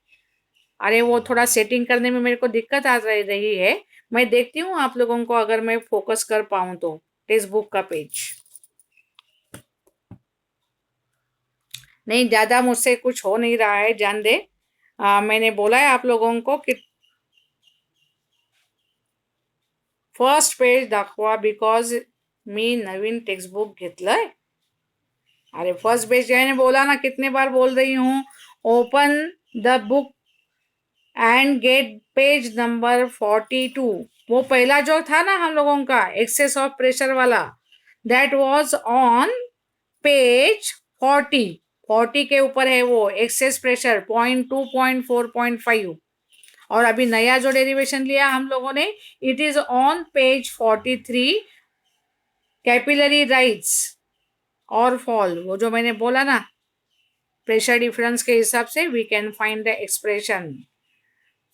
अरे वो थोड़ा सेटिंग करने में मेरे को दिक्कत आ रही है. मैं देखती हूँ आप लोगों को अगर मैं फोकस कर पाऊँ तो टेक्स्ट बुक का पेज. नहीं, ज्यादा मुझसे कुछ हो नहीं रहा है, जान दे. मैंने बोला है आप लोगों को कि फर्स्ट पेज दाखवा, because me Naveen text book घेतलंय. अरे फर्स्ट पेज मैंने बोला ना, कितने बार बोल रही हूँ. Open the book and get page number 42. वो पहला जो था ना हम लोगों का एक्सेस ऑफ प्रेशर वाला, दैट वाज ऑन पेज 40 के ऊपर है वो एक्सेस प्रेशर 0.2 0.4 0.5. और अभी नया जो डेरिवेशन लिया हम लोगों ने, it is on page 43, capillary rise और फॉल. वो जो मैंने बोला ना, प्रेशर डिफरेंस के हिसाब से we can find the expression.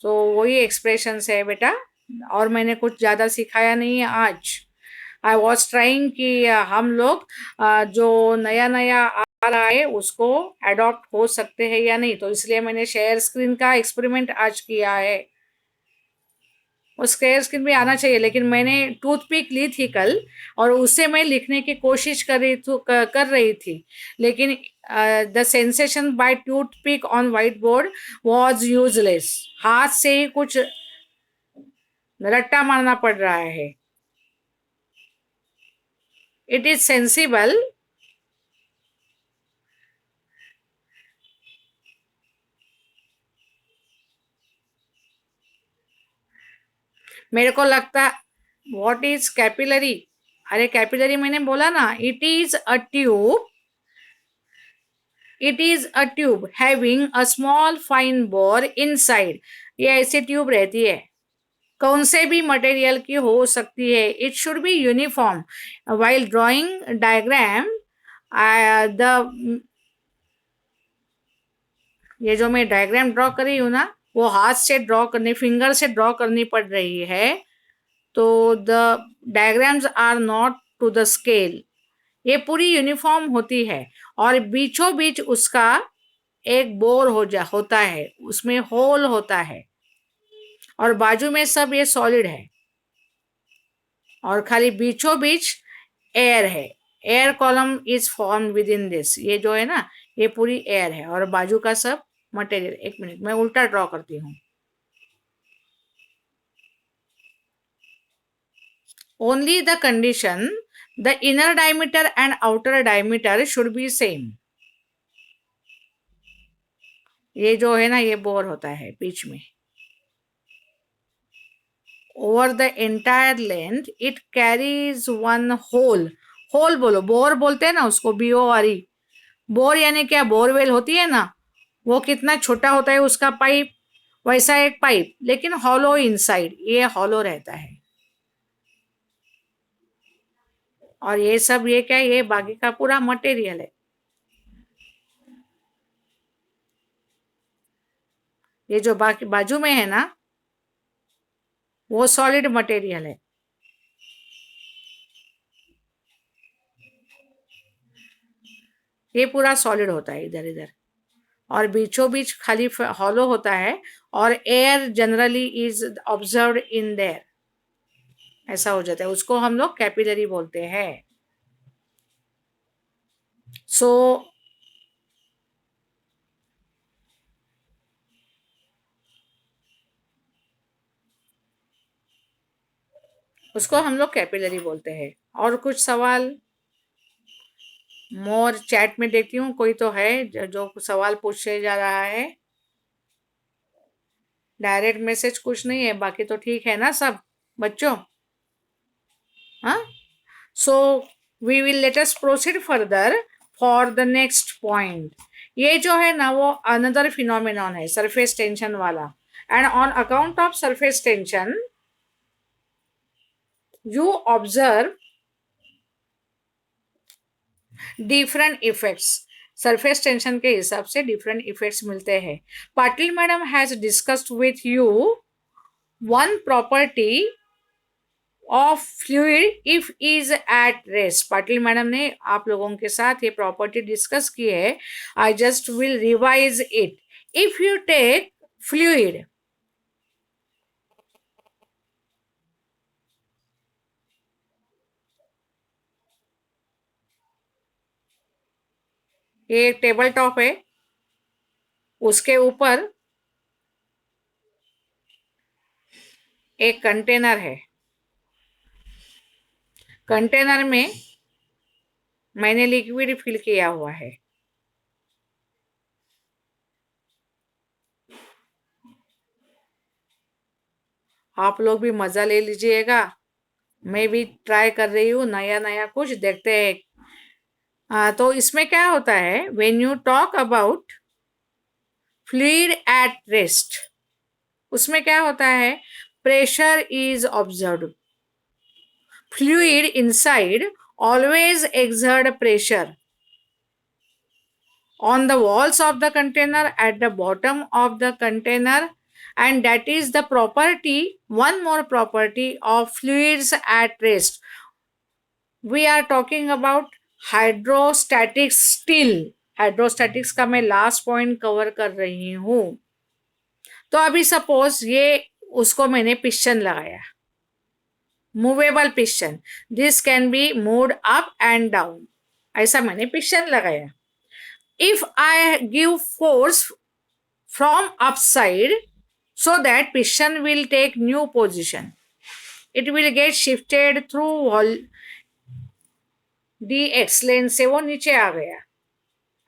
तो वही एक्सप्रेशन है बेटा, और मैंने कुछ ज़्यादा सिखाया नहीं है आज। आई वॉज ट्राइंग कि हम लोग जो नया नया आ रहा है उसको अडॉप्ट हो सकते हैं या नहीं, तो इसलिए मैंने शेयर स्क्रीन का एक्सपेरिमेंट आज किया है। वो शेयर स्क्रीन भी आना चाहिए, लेकिन मैंने टूथपिक ली थी कल और उससे मैं लिखने की कोशिश कर रही थी, लेकिन the sensation by toothpick on white board was useless. हाथ से ही कुछ रट्टा मारना पड़ रहा है। It is sensible. मेरे को लगता, व्हाट इज कैपिलरी? अरे कैपिलरी मैंने बोला ना, it is a tube having a small fine bore inside. ये ऐसी ट्यूब रहती है, कौन से भी मटेरियल की हो सकती है। It should be uniform while drawing diagram. The ये जो मैं डायग्राम ड्रॉ कर रही हूँ ना, वो हाथ से ड्रॉ करनी, फिंगर से ड्रॉ करनी पड़ रही है, तो the diagrams are not to the scale. ये पूरी यूनिफॉर्म होती है और बीचों बीच उसका एक बोर होता है, उसमें होल होता है, और बाजू में सब ये सॉलिड है, और खाली बीचों बीच एयर है। Air column is form with in this. ये जो है ना, ये पूरी एयर है और बाजू का सब मटेरियल। एक मिनट, मैं उल्टा ड्रॉ करती हूँ। Only the condition, the inner diameter and outer diameter should be same. ये जो है ना, ये बोर होता है बीच में। Over the entire length it carries one hole. Hole बोलो, बोर बोलते हैं ना उसको, BORE। बोर यानी क्या, बोरवेल होती है ना, वो कितना छोटा होता है उसका पाइप, वैसा एक पाइप, लेकिन हॉलो इनसाइड, ये हॉलो रहता है। और ये सब ये क्या है, ये बाकी का पूरा मटेरियल है। ये जो बाकी बाजू में है ना, वो सॉलिड मटेरियल है। ये पूरा सॉलिड होता है इधर इधर, और बीचों बीच खाली हॉलो होता है, और air generally is observed in their. ऐसा हो जाता है, उसको हम लोग कैपिलरी बोलते हैं। सो उसको हम लोग कैपिलरी बोलते हैं। और कुछ सवाल? मोर चैट में देखती हूँ कोई तो है जो सवाल पूछे जा रहा है। डायरेक्ट मैसेज कुछ नहीं है, बाकी तो ठीक है ना सब बच्चों? हाँ, so we will let us proceed further for the next point. ये जो है ना, वो अनदर फिनोमिनॉन है, सरफेस टेंशन वाला। And on account of surface tension you observe different effects. Surface tension के हिसाब से डिफरेंट इफेक्ट्स मिलते हैं। Patil madam has discussed with you one property of fluid if is at rest. Patil madam ने आप लोगों के साथ ये प्रॉपर्टी डिस्कस की है। I just will revise it. If you take fluid, ये एक टेबल टॉप है, उसके ऊपर एक कंटेनर है। कंटेनर में मैंने लिक्विड फिल किया हुआ है। आप लोग भी मजा ले लीजिएगा, मैं भी ट्राई कर रही हूँ, नया नया कुछ देखते हैं। तो इसमें क्या होता है, when you talk about fluid at rest, उसमें क्या होता है, pressure is observed. Fluid inside always exert pressure on the walls of the container, at the bottom of the container, and that is the property, one more property of fluids at rest. We are talking about hydrostatics still. Hydrostatics का मैं last point cover कर रही हूं. तो अभी suppose ये उसको मैंने पिस्टन लगाया, movable piston, this can be moved up and down. ऐसा मैंने पिस्टन लगाया. If I give force from upside so that piston will take new position, it will get shifted through dx लेन से वो नीचे आ गया.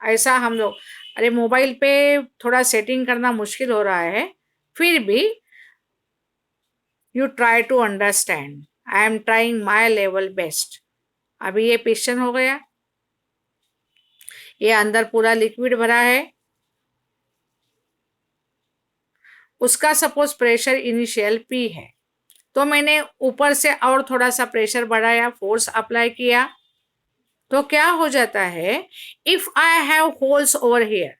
ऐसा हम लोग, अरे मोबाइल पे थोड़ा सेटिंग करना मुश्किल हो रहा है, फिर भी you try to understand. I am trying my level best. अभी ये पिस्टन हो गया, ये अंदर पूरा लिक्विड भरा है, उसका सपोज प्रेशर इनिशियल P है, तो मैंने ऊपर से और थोड़ा सा प्रेशर बढ़ाया, फोर्स अप्लाई किया, तो क्या हो जाता है, if I have holes over here,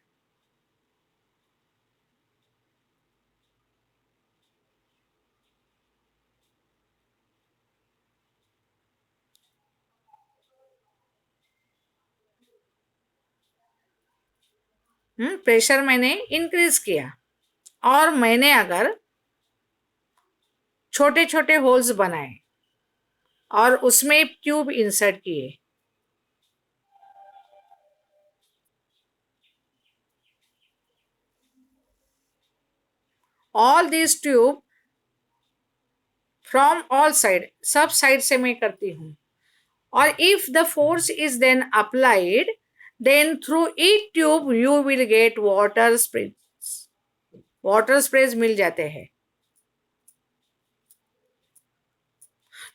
pressure मैंने इंक्रीज किया, और मैंने अगर छोटे छोटे होल्स बनाए और उसमें ट्यूब इंसर्ट किए, all this tube from all side, सब साइड से मैं करती हूँ, और if the force is then applied, then through each tube you will get water sprays. Water sprays मिल जाते हैं.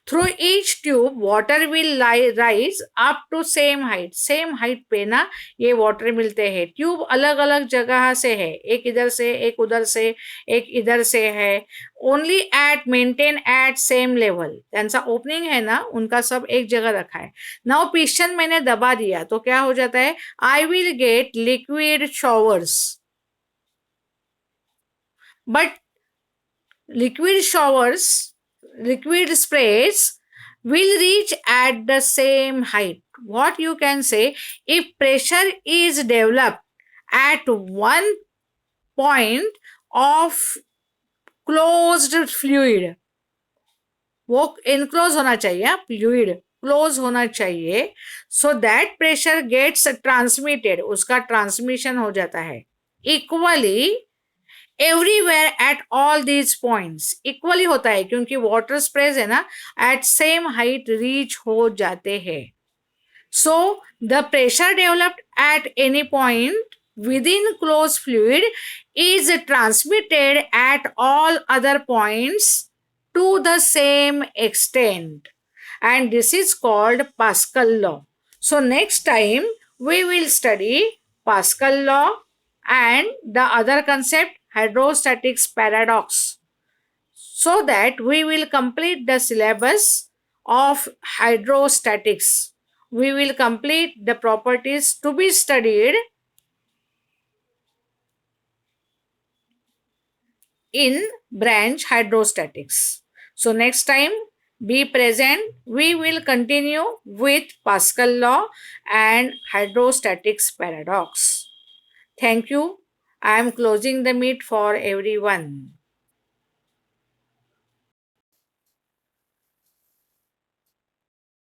Through each tube water will rise up to same height. Same height पे ना ये वाटर मिलते हैं. ट्यूब अलग अलग जगह से है, एक इधर से, एक उधर से, एक इधर से है. Only at maintain at same level. त्यांचा ओपनिंग है ना, उनका सब एक जगह रखा है. नाउ पिस्टन मैंने दबा दिया तो क्या हो जाता है, I will get liquid showers. But liquid showers, liquid sprays will reach at the same height. What you can say, if pressure is developed at one point of closed fluid, वो enclose होना चाहिए, fluid close होना चाहिए, so that pressure gets transmitted, उसका transmission हो जाता है equally everywhere at all these points. Equally होता है क्योंकि वाटर स्प्रेज है ना, एट सेम हाइट रीच हो जाते हैं. So the pressure developed at any point within closed fluid is transmitted at all other points to the same extent, and this is called Pascal law. So next time we will study Pascal law and the other concept, hydrostatics paradox, so that we will complete the syllabus of hydrostatics. We will complete the properties to be studied in branch hydrostatics. So next time be present, we will continue with Pascal law and hydrostatics paradox. Thank you. I am closing the meet for everyone.